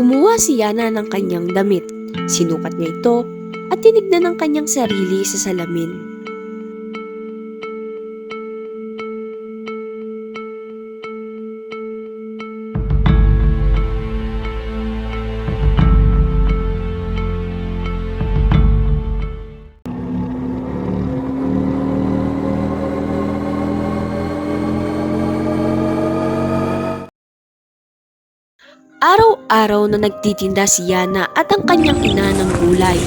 Kumuha si Yana ng kanyang damit, sinukat niya ito at tinignan ang kanyang sarili sa salamin. Araw-araw na nagtitinda si Yana at ang kanyang ina ng gulay.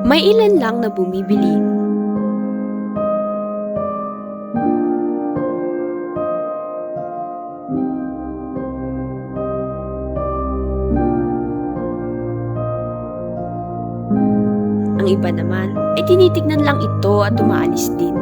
May ilan lang na bumibili. Ang iba naman ay tinitignan lang ito at umaalis din.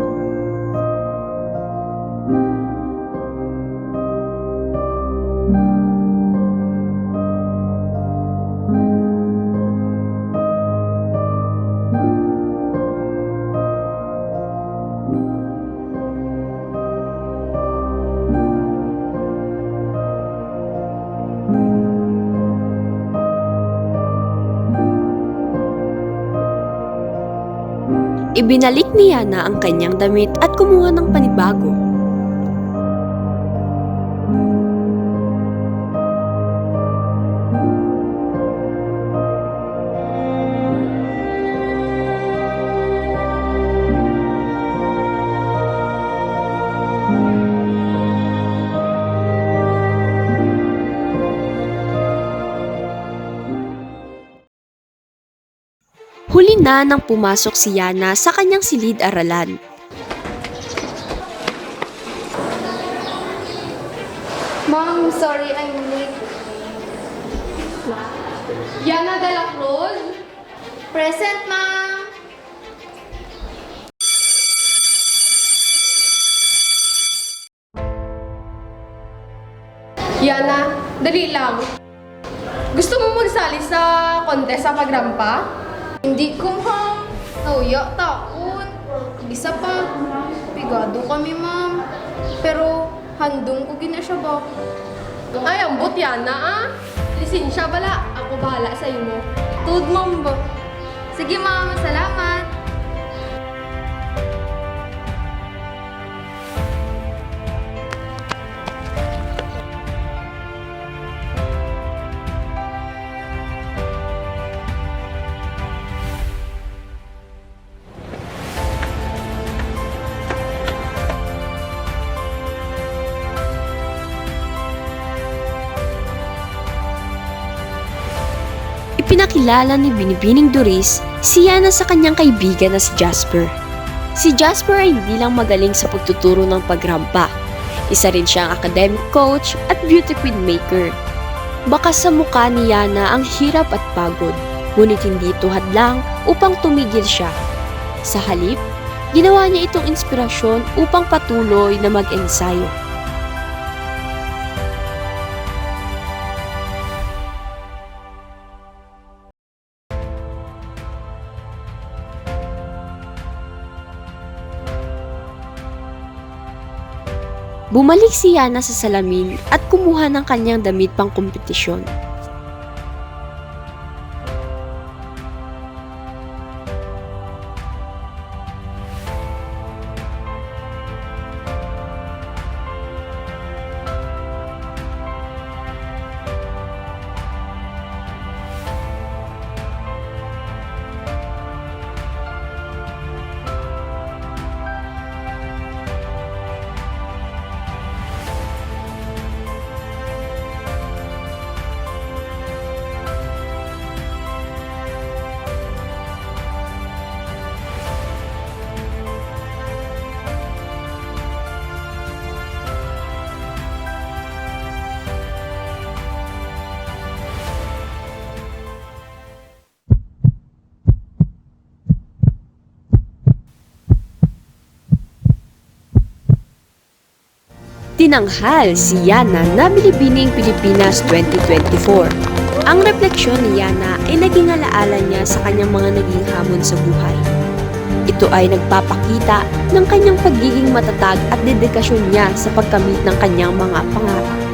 Ibinalik ni Yana ang kanyang damit at kumuha ng panibago. Huli na nang pumasok si Yana sa kanyang silid-aralan. Ma'am, sorry I'm late. Yana de la Cruz? Present, ma'am. Yana, dali lang. Gusto mo magsali sa contest sa pagrampa? Hindi ko, ma'am. Nauya, takot. Isa pa, pigado kami, ma'am. Pero, handong ko gina siya ba? Ay, ambot Yana, ah. Lisensya bala. Ako bahala sa imo. Tuod, ma'am ba? Sige, ma'am. Salamat. Ipinakilala ni Binibining Doris si Yana sa kanyang kaibigan na si Jasper. Si Jasper ay hindi lang magaling sa pagtuturo ng pagrampa. Isa rin siyang academic coach at beauty queen maker. Baka sa mukha ni Yana ang hirap at pagod, ngunit hindi ito hadlang upang tumigil siya. Sa halip, ginawa niya itong inspirasyon upang patuloy na mag-ensayo. Bumalik si Yana sa salamin at kumuha ng kanyang damit pang kompetisyon. Tinanghal si Yana na Binibining Pilipinas 2024. Ang refleksyon ni Yana ay naging alaala niya sa kanyang mga naging hamon sa buhay. Ito ay nagpapakita ng kanyang pagiging matatag at dedikasyon niya sa pagkamit ng kanyang mga pangarap.